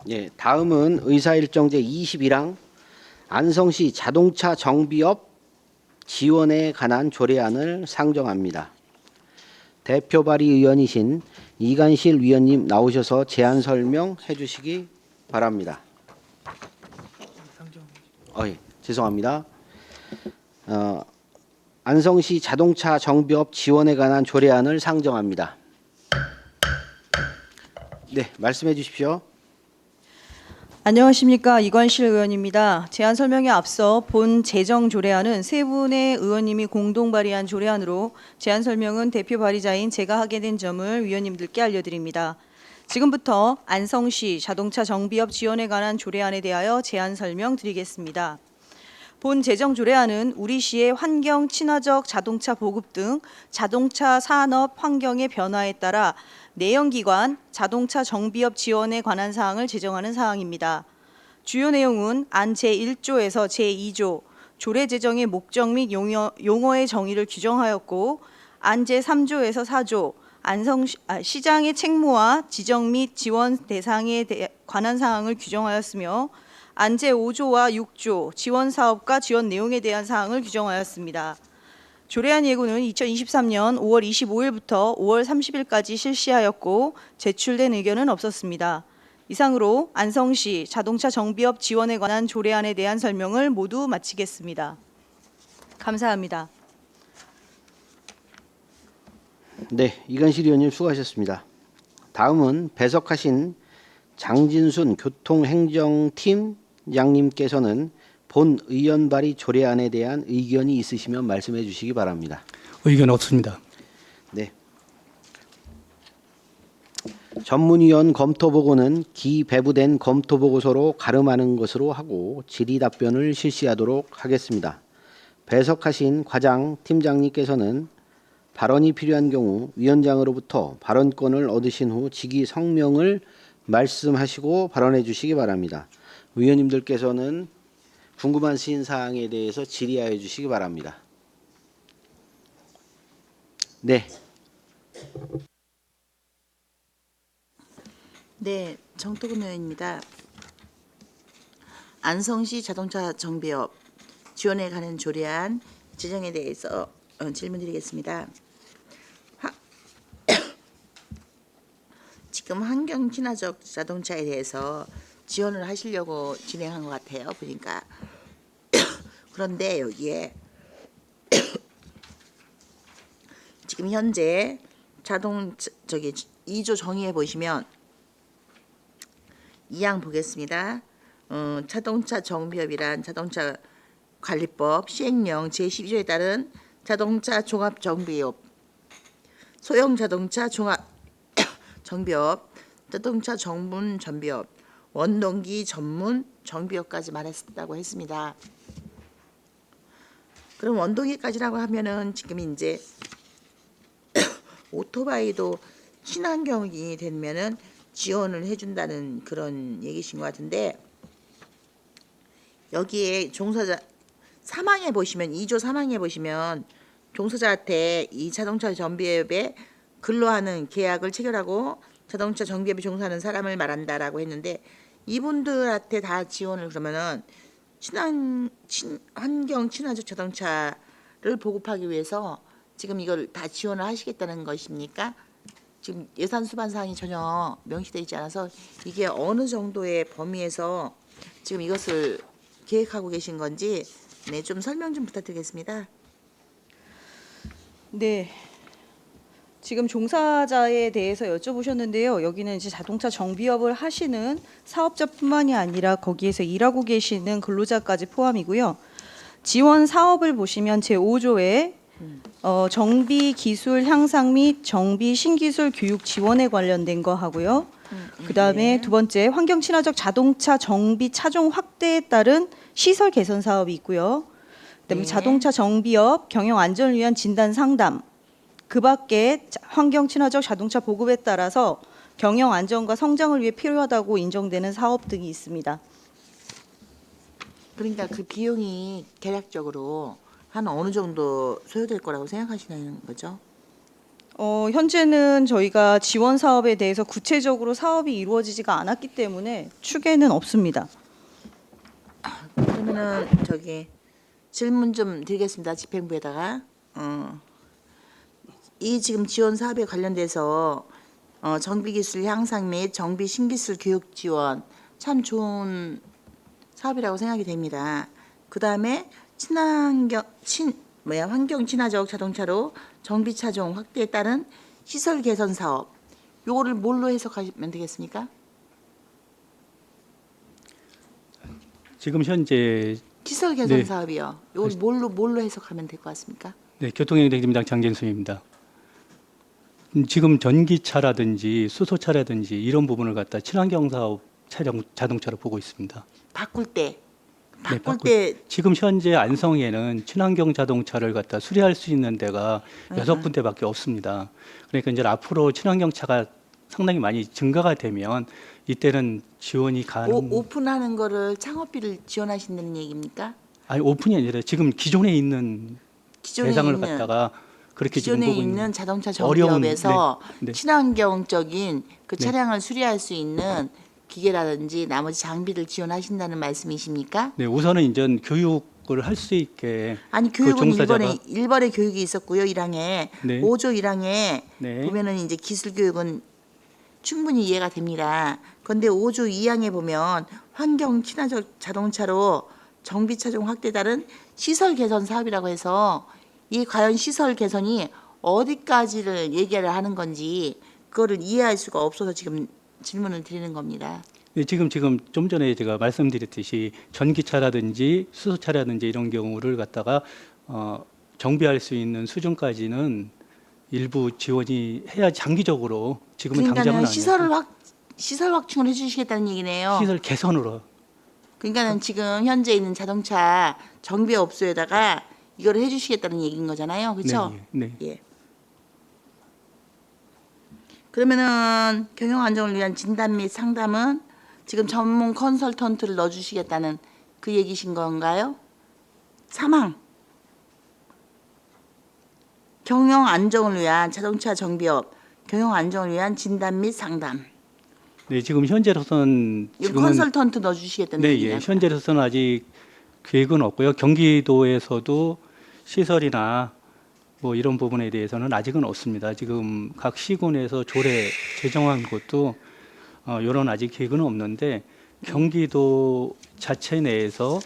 예, 다음은 의사일정제 21항 안성시 자동차 정비업 지원에 관한 조례안을 상정합니다. 대표 발의 의원이신 이간실 위원님 나오셔서 제안 설명해 주시기 바랍니다. 예, 죄송합니다. 안성시 자동차 정비업 지원에 관한 조례안을 상정합니다. 네, 말씀해 주십시오. 안녕하십니까, 이관실 의원입니다. 제안 설명에 앞서 본 제정 조례안은 세 분의 의원님이 공동 발의한 조례안으로 제안 설명은 대표 발의자인 제가 하게 된 점을 위원님들께 알려드립니다. 지금부터 안성시 자동차 정비업 지원에 관한 조례안에 대하여 제안 설명 드리겠습니다. 본 제정 조례안은 우리 시의 환경 친화적 자동차 보급 등 자동차 산업 환경의 변화에 따라 내연기관 자동차 정비업 지원에 관한 사항을 제정하는 사항입니다. 주요 내용은 안 제1조에서 제2조 조례 제정의 목적 및 용어의 정의를 규정하였고, 안 제3조에서 4조 시장의 책무와 지정 및 지원 대상에 관한 사항을 규정하였으며, 안 제5조와 6조 지원 사업과 지원 내용에 대한 사항을 규정하였습니다. 조례안 예고는 2023년 5월 25일부터 5월 30일까지 실시하였고 제출된 의견은 없었습니다. 이상으로 안성시 자동차 정비업 지원에 관한 조례안에 대한 설명을 모두 마치겠습니다. 감사합니다. 네, 이간실 의원님 수고하셨습니다. 다음은 배석하신 장진순 교통행정팀장님께서는 본 의원 발의 조례안에 대한 의견이 있으시면 말씀해 주시기 바랍니다. 의견 없습니다. 네. 전문위원 검토보고는 기배부된 검토보고서로 가름하는 것으로 하고 질의 답변을 실시하도록 하겠습니다. 배석하신 과장 팀장님께서는 발언이 필요한 경우 위원장으로부터 발언권을 얻으신 후 직위 성명을 말씀하시고 발언해 주시기 바랍니다. 위원님들께서는 궁금하신 사항에 대해서 질의하여 주시기 바랍니다. 네. 네, 정토근 의원입니다. 안성시 자동차 정비업 지원에 관한 조례안 제정에 대해서 질문드리겠습니다. 지금 환경 친화적 자동차에 대해서 지원을 하시려고 진행한 것 같아요. 보니까 그런데 여기에 지금 현재 2조 정의해 보시면 2항 보겠습니다. 자동차 정비업이란 자동차 관리법 시행령 제12조에 따른 자동차 종합 정비업, 소형 자동차 종합 정비업, 자동차 전문 정비업, 원동기 전문 정비업까지 말했다고 했습니다. 그럼 원동기까지라고 하면은 지금 이제 오토바이도 친환경이 되면은 지원을 해준다는 그런 얘기신 것 같은데, 여기에 종사자 3항에 보시면 2조 3항에 보시면 종사자한테 이 자동차 정비업에 근로하는 계약을 체결하고 자동차 정비업에 종사하는 사람을 말한다라고 했는데, 이분들한테 다 지원을 그러면은 환경 친화적 자동차를 보급하기 위해서 지금 이걸 다 지원을 하시겠다는 것입니까? 지금 예산 수반 사항이 전혀 명시되어 있지 않아서 이게 어느 정도의 범위에서 지금 이것을 계획하고 계신 건지 좀 설명 좀 부탁드리겠습니다. 네. 지금 종사자에 대해서 여쭤보셨는데요. 여기는 이제 자동차 정비업을 하시는 사업자뿐만이 아니라 거기에서 일하고 계시는 근로자까지 포함이고요. 지원 사업을 보시면 제5조에 정비 기술 향상 및 정비 신기술 교육 지원에 관련된 거 하고요. 그다음에 네. 두 번째 환경 친화적 자동차 정비 차종 확대에 따른 시설 개선 사업이 있고요. 그다음에 네. 자동차 정비업 경영 안전을 위한 진단 상담. 그밖에 환경 친화적 자동차 보급에 따라서 경영 안전과 성장을 위해 필요하다고 인정되는 사업 등이 있습니다. 그러니까 그 비용이 대략적으로 한 어느 정도 소요될 거라고 생각하시는 거죠? 현재는 저희가 지원 사업에 대해서 구체적으로 사업이 이루어지지가 않았기 때문에 추계는 없습니다. 그러면은 저기 질문 좀 드리겠습니다. 집행부에다가 이 지금 지원 사업에 관련돼서 정비 기술 향상 및 정비 신기술 교육 지원 참 좋은 사업이라고 생각이 됩니다. 그 다음에 환경 친화적 자동차로 정비 차종 확대에 따른 시설 개선 사업. 요거를 뭘로 해석하면 되겠습니까? 지금 현재 시설 개선 네. 사업이요. 요걸 뭘로 해석하면 될 것 같습니까? 네, 교통행정팀장 장진수입니다. 지금 전기차라든지 수소차라든지 이런 부분을 갖다 친환경 사업 자동차로 보고 있습니다. 바꿀 때 네, 지금 현재 안성에는 친환경 자동차를 갖다 수리할 수 있는 데가 6군데밖에 없습니다. 그러니까 이제 앞으로 친환경 차가 상당히 많이 증가가 되면 이때는 지원이 가능. 오픈하는 거를 창업비를 지원하신다는 얘기입니까? 아니 오픈이 아니라 지금 기존에 있는 기존에 대상을 있는 갖다가 그렇게 지금 기존에 보고 있는 자동차 어려운, 정비업에서 네. 친환경적인 그 네. 차량을 수리할 수 있는 기계라든지 나머지 장비를 지원하신다는 말씀이십니까? 네, 우선은 이제 교육을 할 수 있게 아니 교육은 종사자가- 일번에 교육이 있었고요. 1항에 네. 5조 1항에 네. 보면은 이제 기술 교육은 충분히 이해가 됩니다. 그런데 5조 2항에 보면 환경 친화적 자동차로 정비 차종 확대 따른 시설 개선 사업이라고 해서 이 과연 시설 개선이 어디까지를 얘기를 하는 건지 그거를 이해할 수가 없어서 지금 질문을 드리는 겁니다. 네, 지금 좀 전에 제가 말씀드렸듯이 전기차라든지 수소차라든지 이런 경우를 갖다가 정비할 수 있는 수준까지는 일부 지원이 해야 장기적으로 지금은 당장은 그러니까는 아니에요. 시설 확충을 해주시겠다는 얘기네요. 시설 개선으로. 그러니까는 지금 현재 있는 자동차 정비업소에다가 이거를 해주시겠다는 얘기인 거잖아요, 그렇죠? 네, 네. 예. 그러면은 경영 안정을 위한 진단 및 상담은 지금 전문 컨설턴트를 넣어주시겠다는 그 얘기신 건가요? 3항 경영 안정을 위한 자동차 정비업 경영 안정을 위한 진단 및 상담. 네, 지금 현재로서는 이거 지금은 컨설턴트 넣어주시겠다는 네, 얘기냐? 예. 현재로서는 아직 계획은 없고요. 경기도에서도 시설이나 뭐 이런 부분에 대해서는 아직은 없습니다. 지금 각 시군에서 조례 제정한 것도 이런 아직 계획은 없는데 경기도 자체 내에서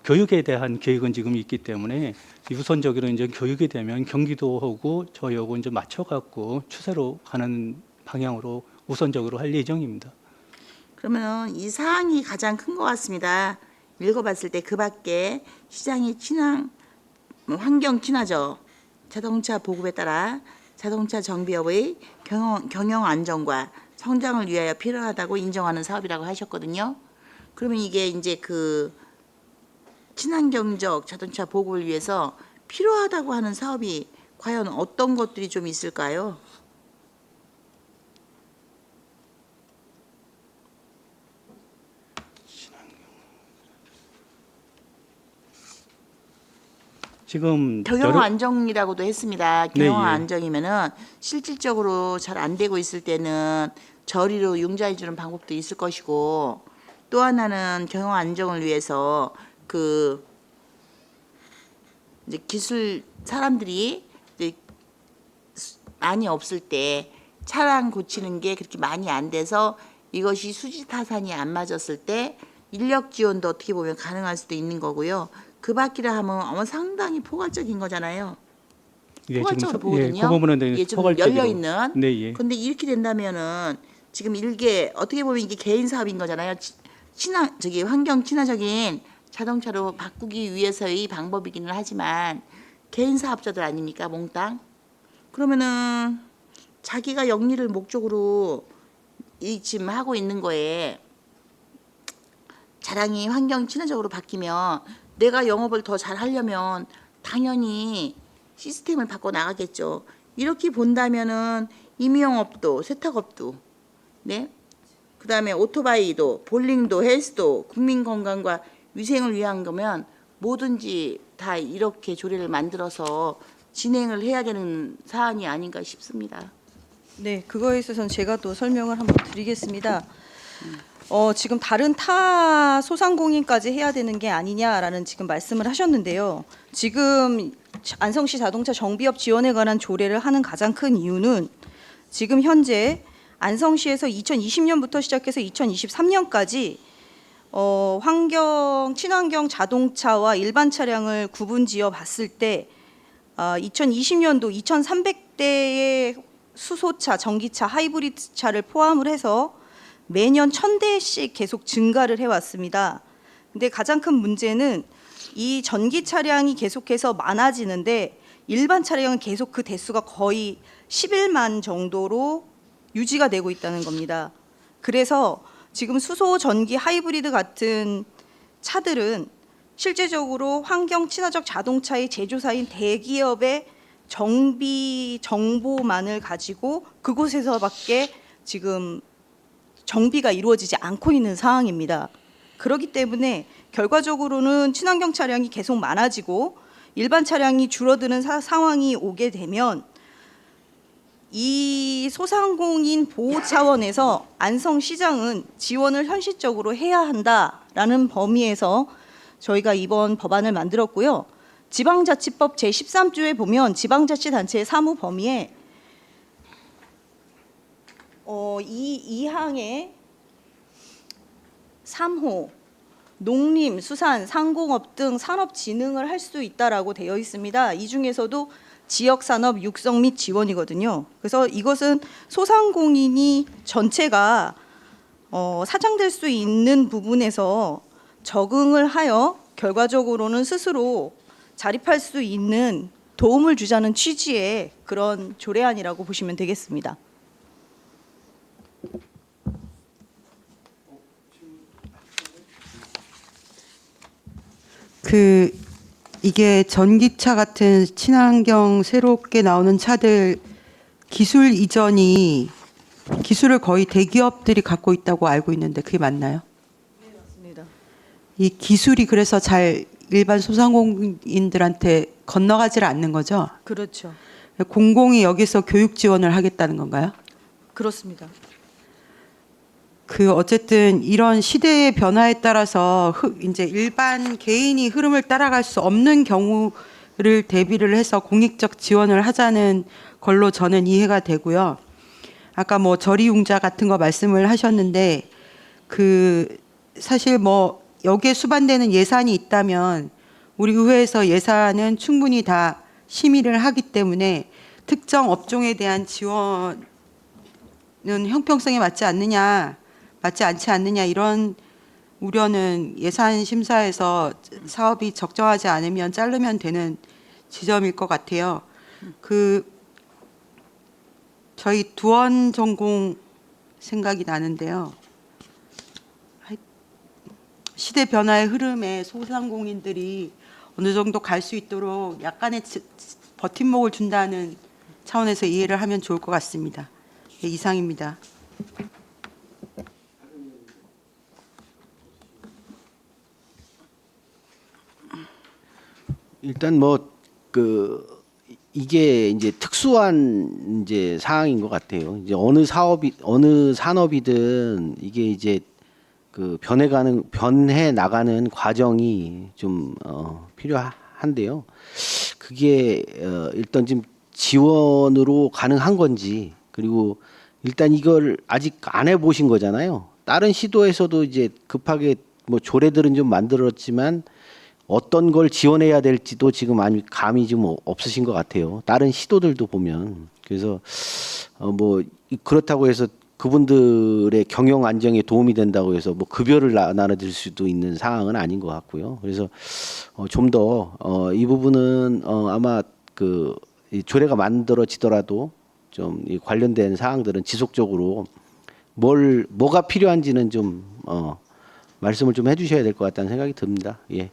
교육에 대한 계획은 지금 있기 때문에 우선적으로 이제 교육이 되면 경기도하고 저희하고 이제 맞춰갖고 추세로 가는 방향으로 우선적으로 할 예정입니다. 그러면 이 사항이 가장 큰 것 같습니다. 읽어봤을 때 그 밖에 시장이 환경 친화적 자동차 보급에 따라 자동차 정비업의 경영 안정과 성장을 위하여 필요하다고 인정하는 사업이라고 하셨거든요. 그러면 이게 이제 그 친환경적 자동차 보급을 위해서 필요하다고 하는 사업이 과연 어떤 것들이 좀 있을까요? 지금 경영 안정이라고도 했습니다. 네, 경영 예. 안정이면은 실질적으로 잘 안 되고 있을 때는 저리로 융자해 주는 방법도 있을 것이고 또 하나는 경영 안정을 위해서 그 이제 기술 사람들이 이제 많이 없을 때 차량 고치는 게 그렇게 많이 안 돼서 이것이 수지 타산이 안 맞았을 때 인력 지원도 어떻게 보면 가능할 수도 있는 거고요. 그 밖이라 하면 아마 상당히 포괄적인 거잖아요. 예, 포괄적으로 지금 예, 보거든요. 그 부분은 이게 좀 포괄적으로. 열려 있는. 네, 예. 근데 이렇게 된다면은 지금 일개 어떻게 보면 이게 개인 사업인 거잖아요. 환경 친화적인 자동차로 바꾸기 위해서의 방법이기는 하지만 개인 사업자들 아닙니까 몽땅? 그러면은 자기가 영리를 목적으로 이 지금 하고 있는 거에 차량이 환경 친화적으로 바뀌면 내가 영업을 더 잘하려면 당연히 시스템을 바꿔 나가겠죠. 이렇게 본다면은 임용업도 세탁업도 네. 그다음에 오토바이도 볼링도 헬스도 국민 건강과 위생을 위한 거면 뭐든지 다 이렇게 조례를 만들어서 진행을 해야 되는 사안이 아닌가 싶습니다. 네, 그거에 있어서는 제가 또 설명을 한번 드리겠습니다. 지금 다른 타 소상공인까지 해야 되는 게 아니냐라는 지금 말씀을 하셨는데요. 지금 안성시 자동차 정비업 지원에 관한 조례를 하는 가장 큰 이유는 지금 현재 안성시에서 2020년부터 시작해서 2023년까지 친환경 자동차와 일반 차량을 구분지어 봤을 때 2020년도 2,300대의 수소차, 전기차, 하이브리드 차를 포함을 해서 매년 1,000대씩 계속 증가를 해왔습니다. 근데 가장 큰 문제는 이 전기 차량이 계속해서 많아지는데 일반 차량은 계속 그 대수가 거의 11만 정도로 유지가 되고 있다는 겁니다. 그래서 지금 수소, 전기, 하이브리드 같은 차들은 실제적으로 환경 친화적 자동차의 제조사인 대기업의 정비 정보만을 가지고 그곳에서밖에 지금 정비가 이루어지지 않고 있는 상황입니다. 그렇기 때문에 결과적으로는 친환경 차량이 계속 많아지고 일반 차량이 줄어드는 상황이 오게 되면 이 소상공인 보호 차원에서 안성시장은 지원을 현실적으로 해야 한다라는 범위에서 저희가 이번 법안을 만들었고요. 지방자치법 제13조에 보면 지방자치단체의 사무 범위에 이 2항의 3호 농림, 수산, 상공업 등 산업 진흥을 할 수 있다라고 되어 있습니다. 이 중에서도 지역 산업 육성 및 지원이거든요. 그래서 이것은 소상공인이 전체가 사장될 수 있는 부분에서 적응을 하여 결과적으로는 스스로 자립할 수 있는 도움을 주자는 취지의 그런 조례안이라고 보시면 되겠습니다. 이게 전기차 같은 친환경 새롭게 나오는 차들 기술 이전이 기술을 거의 대기업들이 갖고 있다고 알고 있는데 그게 맞나요? 네, 맞습니다. 이 기술이 그래서 잘 일반 소상공인들한테 건너가질 않는 거죠? 그렇죠. 공공이 여기서 교육 지원을 하겠다는 건가요? 그렇습니다. 어쨌든 이런 시대의 변화에 따라서 이제 일반 개인이 흐름을 따라갈 수 없는 경우를 대비를 해서 공익적 지원을 하자는 걸로 저는 이해가 되고요. 아까 뭐 저리융자 같은 거 말씀을 하셨는데 사실 뭐 여기에 수반되는 예산이 있다면 우리 의회에서 예산은 충분히 다 심의를 하기 때문에 특정 업종에 대한 지원은 형평성에 맞지 않지 않느냐 이런 우려는 예산 심사에서 사업이 적정하지 않으면 자르면 되는 지점일 것 같아요. 저희 두원 전공 생각이 나는데요. 시대 변화의 흐름에 소상공인들이 어느 정도 갈 수 있도록 약간의 버팀목을 준다는 차원에서 이해를 하면 좋을 것 같습니다. 예, 이상입니다. 일단 이게 이제 특수한 이제 사항인 것 같아요. 이제 어느 산업이든 이게 이제 변해 나가는 과정이 좀 필요한데요. 그게 일단 지금 지원으로 가능한 건지, 그리고 일단 이걸 아직 안 해보신 거잖아요. 다른 시도에서도 이제 급하게 뭐 조례들은 좀 만들었지만 어떤 걸 지원해야 될지도 지금 감이 좀 없으신 것 같아요. 다른 시도들도 보면. 그래서 뭐 그렇다고 해서 그분들의 경영 안정에 도움이 된다고 해서 뭐 급여를 나눠줄 수도 있는 상황은 아닌 것 같고요. 그래서 좀 더 이 부분은 아마 이 조례가 만들어지더라도 좀 이 관련된 사항들은 지속적으로 뭐가 필요한지는 좀 말씀을 좀 해주셔야 될 것 같다는 생각이 듭니다. 예.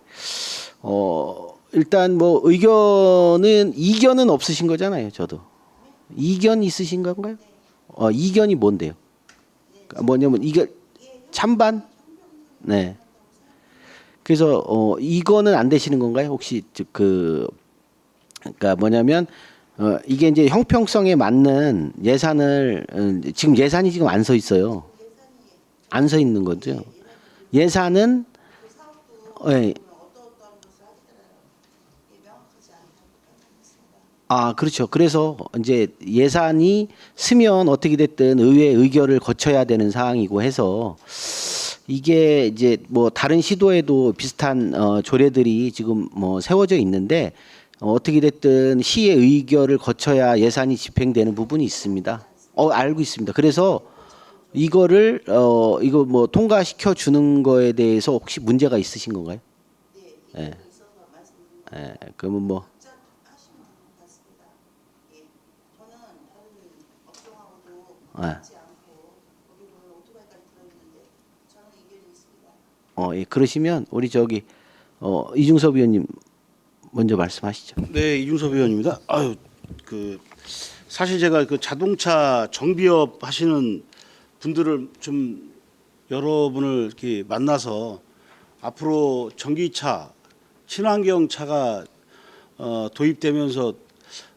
일단 뭐 이견은 없으신 거잖아요. 저도 이견 있으신 건가요? 이견이 뭔데요? 뭐냐면 이게 찬반? 네. 그래서 이거는 안 되시는 건가요? 혹시 그러니까 뭐냐면 이게 이제 형평성에 맞는 예산을 지금 예산이 지금 안 서 있어요. 안 서 있는 거죠. 예산은 예. 아, 그렇죠. 그래서 이제 예산이 쓰면 어떻게 됐든 의회 의결을 거쳐야 되는 사항이고 해서 이게 이제 뭐 다른 시도에도 비슷한 조례들이 지금 뭐 세워져 있는데 어떻게 됐든 시의 의결을 거쳐야 예산이 집행되는 부분이 있습니다. 알고 있습니다. 그래서 이거를 이거 뭐 통과시켜 주는 거에 대해서 혹시 문제가 있으신 건가요? 예. 예. 그러면 뭐 예. 예, 그러시면 우리 저기 이중섭 의원님 먼저 말씀하시죠. 네, 이중섭 의원입니다. 아유, 그 사실 제가 그 자동차 정비업 하시는 분들을 좀 여러분을 이렇게 만나서 앞으로 전기차, 친환경 차가 도입되면서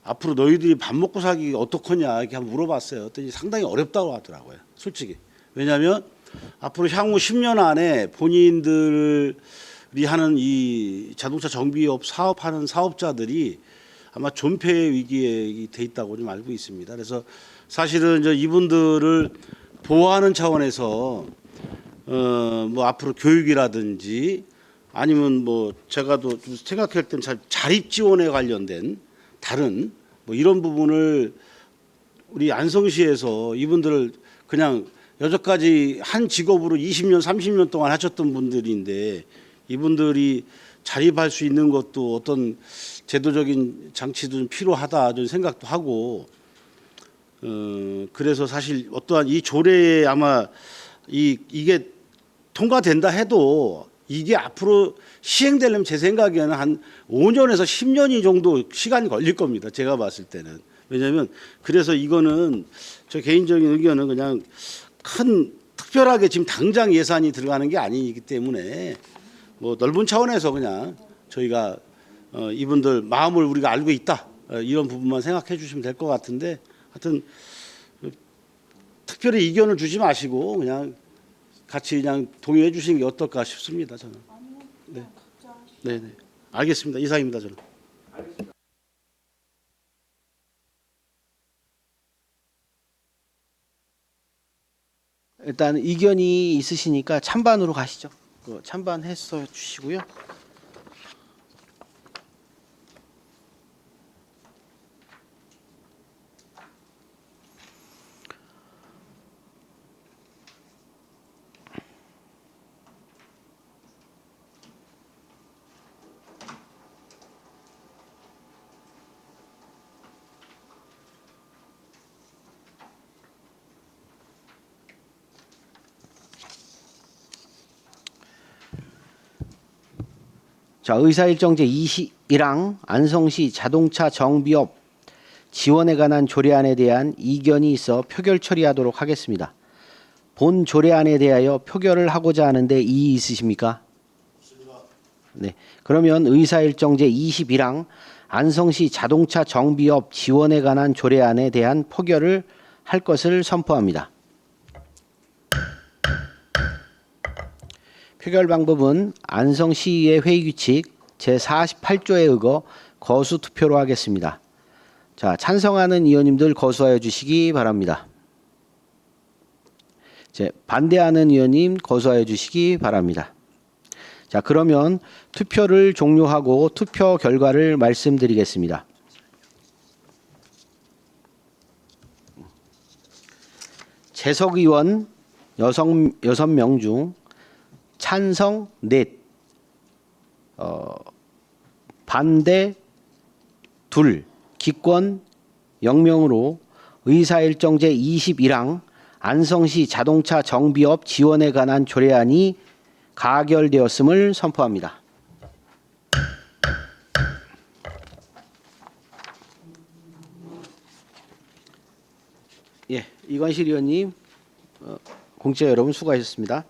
앞으로 너희들이 밥 먹고 살기 어떡하냐 이렇게 한번 물어봤어요. 그랬더니 상당히 어렵다고 하더라고요. 솔직히. 왜냐하면 앞으로 향후 10년 안에 본인들이 하는 이 자동차 정비업 사업하는 사업자들이 아마 존폐 위기에 돼 있다고 좀 알고 있습니다. 그래서 사실은 이제 이분들을 보호하는 차원에서 뭐 앞으로 교육이라든지 아니면 뭐 제가 또 좀 생각할 때는 자립 지원에 관련된 다른 뭐 이런 부분을 우리 안성시에서 이분들을 그냥 여태까지 한 직업으로 20년, 30년 동안 하셨던 분들인데 이분들이 자립할 수 있는 것도 어떤 제도적인 장치도 좀 필요하다 저는 생각도 하고 그래서 사실 어떠한 이 조례에 아마 이게 통과된다 해도 이게 앞으로 시행되려면 제 생각에는 한 5년에서 10년이 정도 시간이 걸릴 겁니다. 제가 봤을 때는. 왜냐하면 그래서 이거는 저 개인적인 의견은 그냥 큰 특별하게 지금 당장 예산이 들어가는 게 아니기 때문에 뭐 넓은 차원에서 그냥 저희가 이분들 마음을 우리가 알고 있다 이런 부분만 생각해 주시면 될 것 같은데 하여튼 특별히 이견을 주지 마시고 그냥 같이 그냥 동의해 주시는 게 어떨까 싶습니다. 저는. 네, 네, 네. 알겠습니다. 이상입니다. 저는. 일단 이견이 있으시니까 찬반으로 가시죠. 찬반해서 주시고요. 자, 의사일정제 21항 안성시 자동차 정비업 지원에 관한 조례안에 대한 이견이 있어 표결 처리하도록 하겠습니다. 본 조례안에 대하여 표결을 하고자 하는데 이의 있으십니까? 네. 그러면 의사일정제 21항 안성시 자동차 정비업 지원에 관한 조례안에 대한 표결을 할 것을 선포합니다. 표결 방법은 안성시의회 회의규칙 제48조에 의거 거수 투표로 하겠습니다. 자, 찬성하는 의원님들 거수하여 주시기 바랍니다. 반대하는 의원님 거수하여 주시기 바랍니다. 자, 그러면 투표를 종료하고 투표 결과를 말씀드리겠습니다. 재석 의원 6명 중 찬성 넷, 반대 둘, 기권 0명으로 의사일정제 21항 안성시 자동차 정비업 지원에 관한 조례안이 가결되었음을 선포합니다. 예, 이관실 의원님, 공직자 여러분 수고하셨습니다.